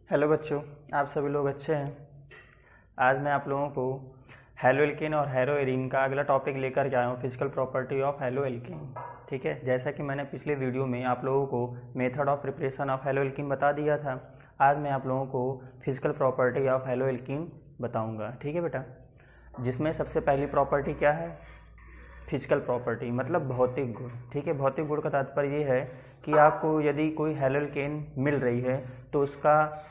Hello बच्चों, आप सभी लोग अच्छे हैं। आज मैं आप लोगों को हेलोएल्केन और हेलोएरीन का अगला टॉपिक लेकर के आया हूँ, फिजिकल प्रॉपर्टी ऑफ हेलोएल्केन। ठीक है, जैसा कि मैंने पिछले वीडियो में आप लोगों को method of preparation of haloalkane बता दिया था, आज मैं आप लोगों को फिजिकल प्रॉपर्टी ऑफ हेलोएल्केन बताऊँगा। ठीक है बेटा, जिसमें सबसे पहली प्रॉपर्टी क्या है? फिजिकल प्रॉपर्टी मतलब भौतिक गुण। ठीक है, भौतिक गुण का तात्पर्य ये है कि आपको यदि कोई हेलोएल्केन मिल रही है तो उसका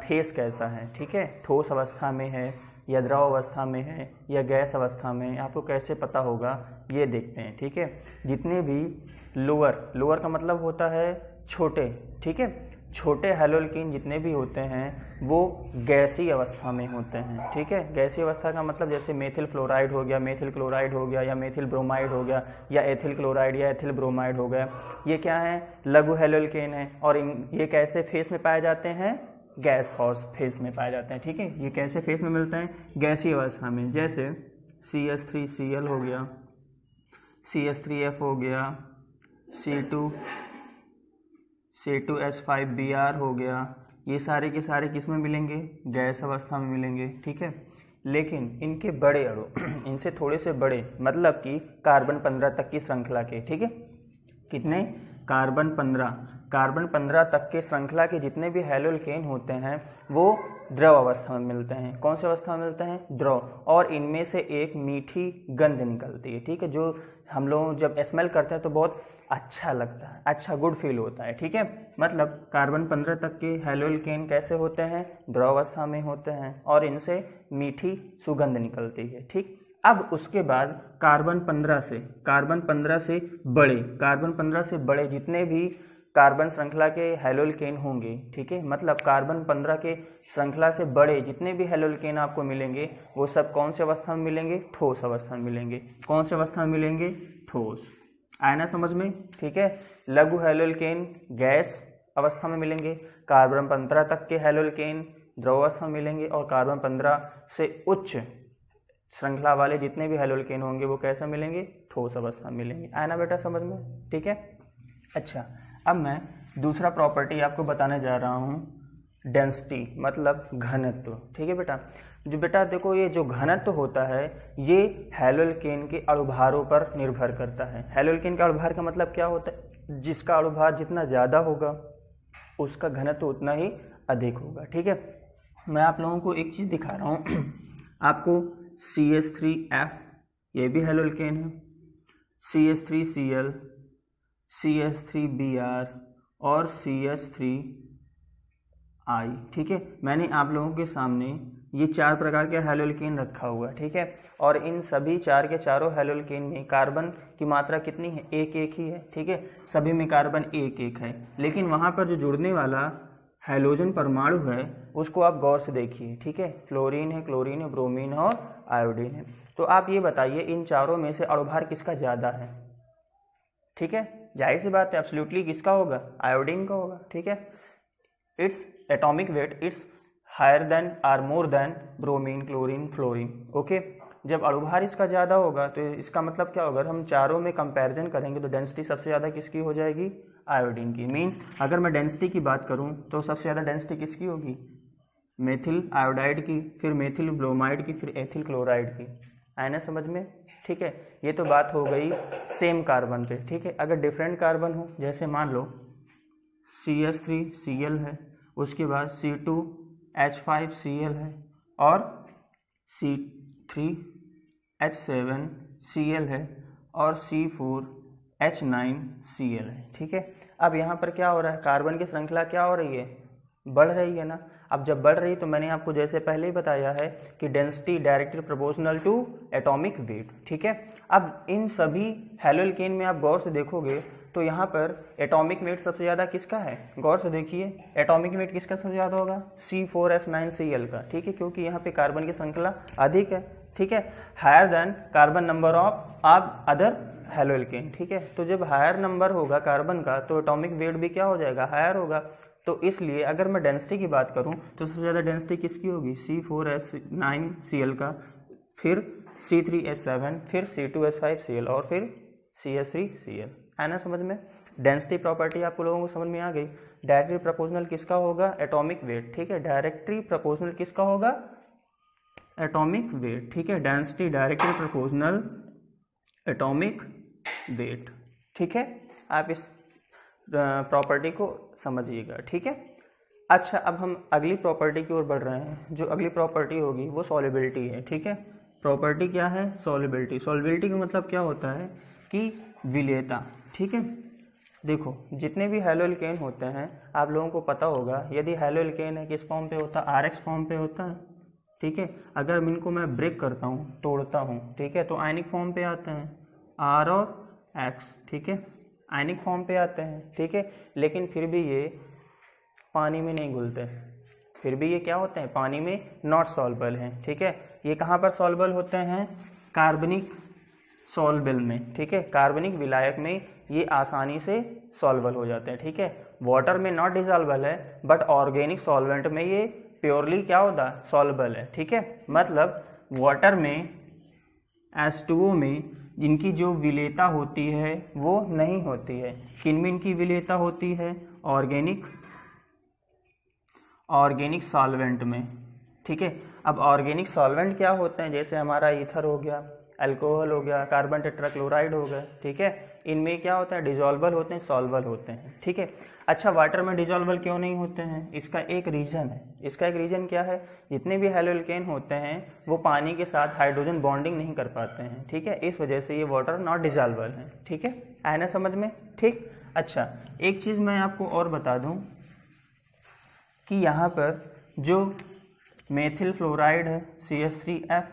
फेस कैसा है। ठीक है, ठोस अवस्था में है या द्रव अवस्था में है या गैस अवस्था में है, आपको कैसे पता होगा ये देखते हैं। ठीक है, जितने भी लोअर का मतलब होता है छोटे, ठीक है, छोटे हेलोएल्केन जितने भी होते हैं वो गैसीय अवस्था में होते हैं। ठीक है, गैसीय अवस्था का मतलब जैसे मेथिल फ्लोराइड हो गया, मेथिल क्लोराइड हो गया, या मेथिल ब्रोमाइड हो गया, या एथिल क्लोराइड या एथिल ब्रोमाइड हो गया, ये क्या है? लघु हेलोएल्केन है। और ये कैसे फेस में पाए जाते हैं? गैस फॉर्स फेस में पाए जाते हैं। ठीक है, ये कैसे फेस में मिलते हैं? गैसीय अवस्था में, जैसे CH3Cl हो गया, CH3F हो गया, C2H5Br हो गया, ये सारे के सारे किस में मिलेंगे? गैस अवस्था में मिलेंगे। ठीक है, लेकिन इनके बड़े अणु इनसे थोड़े से बड़े, मतलब कि कार्बन 15 तक की श्रृंखला के, ठीक है, कितने? कार्बन 15 तक के श्रृंखला के जितने भी हेलोएल्केन होते हैं वो द्रव अवस्था में मिलते हैं। कौन सी अवस्था में मिलते हैं? द्रव। और इनमें से एक मीठी गंध निकलती है। ठीक है, जो हम लोग जब स्मेल करते हैं तो बहुत अच्छा लगता है, अच्छा गुड फील होता है। ठीक है, मतलब कार्बन 15 तक के हेलोएल्केन कैसे होते हैं? द्रव अवस्था में होते हैं और इनसे मीठी सुगंध निकलती है। ठीक, अब उसके बाद कार्बन 15 से बड़े जितने भी कार्बन श्रृंखला के हेलोएल्केन होंगे, ठीक है, मतलब कार्बन 15 के श्रृंखला से बड़े जितने भी हेलोएल्केन आपको मिलेंगे वो सब कौन सी अवस्था में मिलेंगे? ठोस अवस्था में मिलेंगे। कौन सी अवस्था में मिलेंगे? ठोस। आया ना समझ में? ठीक है, लघु हेलोएल्केन गैस अवस्था में मिलेंगे, कार्बन 15 तक के हेलोएल्केन द्रव अवस्था में मिलेंगे, और कार्बन 15 से उच्च श्रृंखला वाले जितने भी हेलोएल्केन होंगे वो कैसे मिलेंगे? ठोस अवस्था में मिलेंगे। आया ना बेटा समझ में? ठीक है, अच्छा, अब मैं दूसरा प्रॉपर्टी आपको बताने जा रहा हूँ, डेंसिटी मतलब घनत्व। ठीक है बेटा, जो बेटा देखो, ये जो घनत्व होता है ये हेलोएल्केन के अणुभारों पर निर्भर करता है। हेलोएल्केन का अणुभार का मतलब क्या होता है? जिसका अणुभार जितना ज़्यादा होगा उसका घनत्व उतना ही अधिक होगा। ठीक है, मैं आप लोगों को एक चीज़ दिखा रहा हूँ आपको CH3F ये भी हेलोएल्केन है, CH3Cl, CH3Br और CH3I। ठीक है, मैंने आप लोगों के सामने ये 4 प्रकार के हेलोएल्केन रखा हुआ है। ठीक है, और इन सभी 4 के चारों हेलोएल्केन में कार्बन की मात्रा कितनी है? एक ही है। ठीक है, सभी में कार्बन एक है, लेकिन वहाँ पर जो जुड़ने वाला हाइड्रोजन परमाणु है उसको आप गौर से देखिए। ठीक है, फ्लोरीन है, क्लोरीन है, ब्रोमीन है और आयोडीन है। तो आप ये बताइए इन चारों में से अणुभार किसका ज़्यादा है? ठीक है, जाहिर सी बात है, एब्सोल्युटली किसका होगा? आयोडीन का होगा। ठीक है, it's atomic weight it's higher than or more than bromine, chlorine, fluorine. Okay, जब अणुभार इसका ज़्यादा होगा तो इसका मतलब क्या होगा? हम चारों में कंपैरिजन करेंगे तो डेंसिटी सबसे ज़्यादा किसकी हो जाएगी? आयोडीन की। मीन्स अगर मैं डेंसिटी की बात करूं तो सबसे ज़्यादा डेंसिटी किसकी होगी? मेथिल आयोडाइड की, फिर मेथिल ब्रोमाइड की, फिर एथिल क्लोराइड की। आया ना समझ में? ठीक है, ये तो बात हो गई सेम कार्बन पे। ठीक है, अगर डिफरेंट कार्बन हो, जैसे मान लो CH3Cl है, उसके बाद C2H5Cl है और C3H7Cl है और C4H9Cl है। ठीक है, अब यहाँ पर क्या हो रहा है? कार्बन की श्रृंखला क्या हो रही है? बढ़ रही है ना। अब जब बढ़ रही है तो मैंने आपको जैसे पहले ही बताया है कि density directly proportional to atomic weight. ठीक है, अब इन सभी हेलोएल्केन में आप गौर से देखोगे तो यहाँ पर एटॉमिक वेट सबसे ज़्यादा किसका है? गौर से देखिए, एटॉमिक वेट किसका सबसे ज़्यादा होगा? C4H9Cl का। ठीक है, क्योंकि यहाँ पे कार्बन की श्रृंखला अधिक है। ठीक है, higher than carbon number of other haloalkane. ठीक है, तो जब हायर नंबर होगा कार्बन का तो एटॉमिक वेट भी क्या हो जाएगा? हायर होगा। तो इसलिए अगर मैं डेंसिटी की बात करूं तो सबसे ज़्यादा डेंसिटी किसकी होगी? C4H9Cl का, फिर C3H7, फिर C2H5Cl और फिर CH3Cl। है ना समझ में? डेंसिटी प्रॉपर्टी आप लोगों को समझ में आ गई। डायरेक्टली प्रोपोर्शनल किसका होगा? एटॉमिक वेट, ठीक है। डायरेक्टली प्रोपोर्शनल किसका होगा? एटॉमिक वेट, ठीक है। Density directly proportional atomic weight, ठीक है। आप इस प्रॉपर्टी को समझिएगा, ठीक है। अच्छा, अब हम अगली प्रॉपर्टी की ओर बढ़ रहे हैं। जो अगली प्रॉपर्टी होगी वो सॉल्युबिलिटी है, ठीक है। प्रॉपर्टी क्या है? सॉल्युबिलिटी। सॉल्युबिलिटी का मतलब क्या होता है कि विलेयता, ठीक है। देखो, जितने भी हैलोएल्केन होते हैं आप लोगों को पता होगा, यदि हैलोएल्केन है किस फॉर्म पे होता है? RX फॉर्म पे होता है, ठीक है। अगर इनको मैं ब्रेक करता हूँ, तोड़ता हूँ, ठीक है, तो आयनिक फॉर्म पे आते हैं, R और X, ठीक है, आयनिक फॉर्म पे आते हैं, ठीक है। लेकिन फिर भी ये पानी में नहीं घुलते, फिर भी ये क्या होते हैं? पानी में नॉट सॉल्युबल हैं, ठीक है। ये कहाँ पर सॉल्युबल होते हैं? कार्बनिक सॉल्युबल में, ठीक है। कार्बनिक विलायक में ये आसानी से सॉल्युबल हो जाते हैं, ठीक है। वाटर में नॉट डिसॉल्वेबल है, बट ऑर्गेनिक सॉल्वेंट में ये प्योरली क्या होता है? सॉल्युबल है, ठीक है। मतलब वाटर में H2O में इनकी जो विलेयता होती है वो नहीं होती है। किनमें इनकी विलेयता होती है? ऑर्गेनिक सॉल्वेंट में, ठीक है। अब ऑर्गेनिक सॉल्वेंट क्या होते हैं? जैसे हमारा ईथर हो गया, अल्कोहल हो गया, कार्बन टेट्राक्लोराइड हो गया, ठीक है। इनमें क्या होता है? डिजॉल्वल होते हैं, सॉल्वल होते हैं, ठीक है। अच्छा, वाटर में डिजॉल्वल क्यों नहीं होते हैं? इसका एक रीजन है। इसका एक रीजन क्या है? जितने भी हैलोएल्केन होते हैं वो पानी के साथ हाइड्रोजन बॉन्डिंग नहीं कर पाते हैं, ठीक है। इस वजह से ये वाटर नॉट डिजॉल्वल है, ठीक है। आया ना समझ में? ठीक। अच्छा, एक चीज मैं आपको और बता दूं कि यहाँ पर जो मेथिल फ्लोराइड है CH3F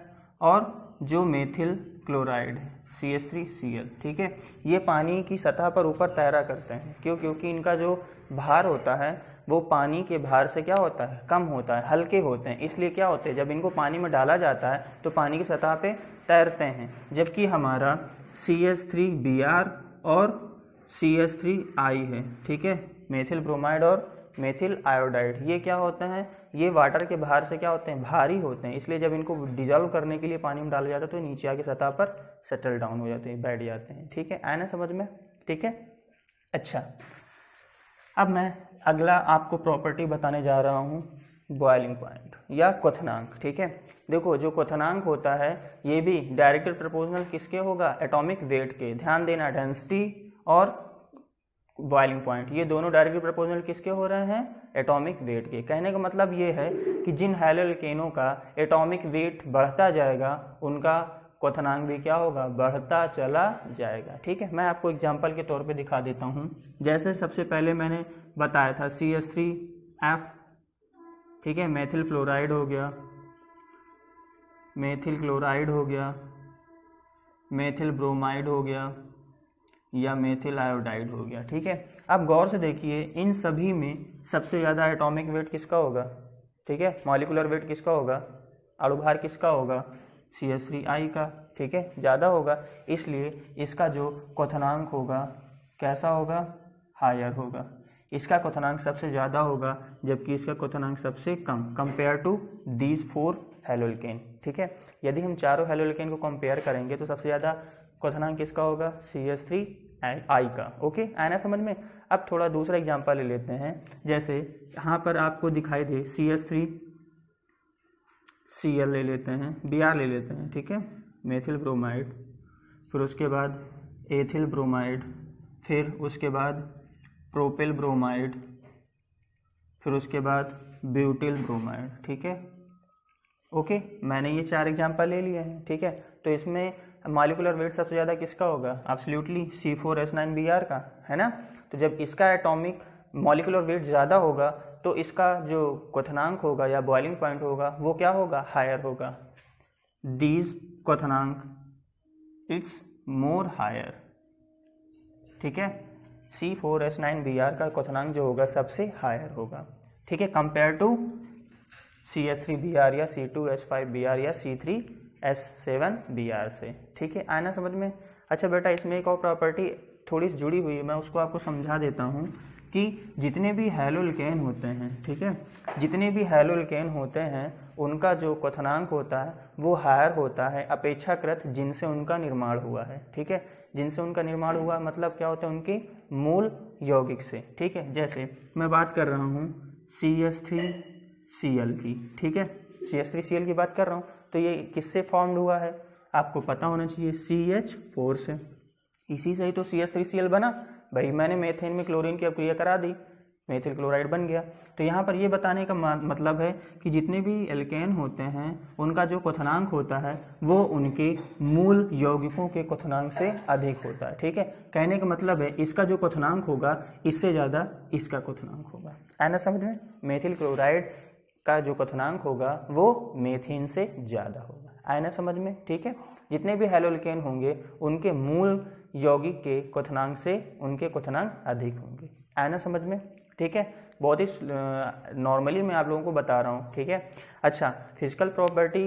और जो मेथिल क्लोराइड है CH3Cl, ठीक है, ये पानी की सतह पर ऊपर तैरा करते हैं। क्यों? क्योंकि इनका जो भार होता है वो पानी के भार से क्या होता है? कम होता है, हल्के होते हैं। इसलिए क्या होते हैं? जब इनको पानी में डाला जाता है तो पानी की सतह पे तैरते हैं। जबकि हमारा CH3Br और CH3I है, ठीक है, मेथिल ब्रोमाइड और मेथिल आयोडाइड, ये क्या होते हैं? ये वाटर के भार से क्या होते हैं? भारी होते हैं। इसलिए जब इनको डिजॉल्व करने के लिए पानी में डाला जाता है तो नीचे आके सतह पर सेटल डाउन हो जाते हैं, बैठ जाते हैं, ठीक है। आया ना समझ में? ठीक है। अच्छा, अब मैं अगला आपको प्रॉपर्टी बताने जा रहा हूँ, बॉइलिंग पॉइंट या क्वथनांक, ठीक है। देखो, जो क्वथनांक होता है ये भी डायरेक्टली प्रोपोर्शनल किसके होगा? एटॉमिक वेट के। ध्यान देना, डेंसिटी और बॉइलिंग पॉइंट ये दोनों डायरेक्टली प्रोपोर्शनल किसके हो रहे हैं? एटॉमिक वेट के। कहने का मतलब ये है कि जिन हैलोएल्केनों का एटॉमिक वेट बढ़ता जाएगा उनका क्वथनांक भी क्या होगा? बढ़ता चला जाएगा, ठीक है। मैं आपको एग्जांपल के तौर पे दिखा देता हूँ। जैसे सबसे पहले मैंने बताया था CH3F, ठीक है, मेथिल फ्लोराइड हो गया, मेथिल क्लोराइड हो गया, मेथिल ब्रोमाइड हो गया या मेथिल आयोडाइड हो गया, ठीक है। अब गौर से देखिए, इन सभी में सबसे ज़्यादा एटॉमिक वेट किसका होगा? ठीक है, मॉलिकुलर वेट किसका होगा? अणुभार किसका होगा? CH3I का, ठीक है, ज़्यादा होगा। इसलिए इसका जो क्वथनांक होगा कैसा होगा? हायर होगा। इसका क्वथनांक सबसे ज़्यादा होगा जबकि इसका क्वथनांक सबसे कम, कंपेयर टू दीज 4 हैलोएल्केन, ठीक है। यदि हम चारों हैलोएल्केन को कंपेयर करेंगे तो सबसे ज़्यादा क्वथनांक किसका होगा? CH3I का। ओके, आना समझ में? अब थोड़ा दूसरा एग्जांपल ले लेते हैं। जैसे यहाँ पर आपको दिखाई दे CH3Cl ले लेते हैं, Br ले लेते हैं, ठीक है, मेथिल ब्रोमाइड, फिर उसके बाद एथिल ब्रोमाइड, फिर उसके बाद प्रोपिल ब्रोमाइड, फिर उसके बाद ब्यूटिल ब्रोमाइड, ठीक है। ओके, मैंने ये 4 एग्जांपल ले लिए हैं, ठीक है। तो इसमें मॉलिक्यूलर वेट सबसे ज़्यादा किसका होगा? एब्सोल्युटली C4H9Br का, है ना। तो जब इसका एटॉमिक मॉलिक्यूलर वेट ज़्यादा होगा तो इसका जो क्वथनांक होगा या बॉइलिंग पॉइंट होगा वो क्या होगा? हायर होगा। दीज क्वथनांक इट्स मोर हायर, ठीक है। C4H9Br का क्वथनांक जो होगा सबसे हायर होगा, ठीक है, कंपेयर टू CH3Br या C2H5Br या C3H7Br से, ठीक है। आना समझ में? अच्छा बेटा, इसमें एक और प्रॉपर्टी थोड़ी सी जुड़ी हुई है, मैं उसको आपको समझा देता हूँ कि जितने भी हैलोएल्केन होते हैं, ठीक है, जितने भी हैलोएल्केन होते हैं उनका जो क्वथनांक होता है वो हायर होता है अपेक्षाकृत जिनसे उनका निर्माण हुआ है, ठीक है। जिनसे उनका निर्माण हुआ, मतलब क्या होता है, उनके मूल यौगिक से। ठीक है, जैसे मैं बात कर रहा हूँ CH3Cl की। ठीक है, CH3Cl की बात कर रहा हूँ, तो ये किससे फॉर्म्ड हुआ है आपको पता होना चाहिए, CH4 से। इसी से ही तो CH3Cl बना भाई, मैंने मेथेन में क्लोरीन की अपक्रिया करा दी, मेथिल क्लोराइड बन गया। तो यहाँ पर ये बताने का मतलब है कि जितने भी एल्केन होते हैं उनका जो क्वथनांक होता है वो उनके मूल यौगिकों के क्वथनांक से अधिक होता है। ठीक है, कहने का मतलब है इसका जो क्वथनांक होगा इससे ज़्यादा इसका क्वथनांक होगा। है ना समझ में? मेथिल क्लोराइड का जो क्वथनांक होगा वो मेथेन से ज़्यादा होगा। आया ना समझ में? ठीक है, जितने भी हैलोएल्केन होंगे उनके मूल यौगिक के क्वथनांक से उनके क्वथनांक अधिक होंगे। आया ना समझ में? ठीक है, बहुत ही नॉर्मली मैं आप लोगों को बता रहा हूँ। ठीक है, अच्छा, फिजिकल प्रॉपर्टी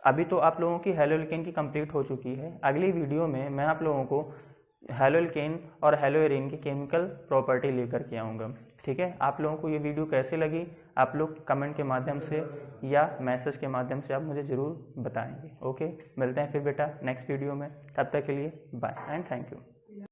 अभी तो आप लोगों की हैलोएल्केन की कंप्लीट हो चुकी है। अगली वीडियो में मैं आप लोगों को हैलोएल्केन और हैलोएरीन की केमिकल प्रॉपर्टी लेकर के आऊँगा। ठीक है, आप लोगों को ये वीडियो कैसे लगी आप लोग कमेंट के माध्यम से या मैसेज के माध्यम से आप मुझे ज़रूर बताएंगे। ओके, मिलते हैं फिर बेटा नेक्स्ट वीडियो में, तब तक के लिए बाय एंड थैंक यू।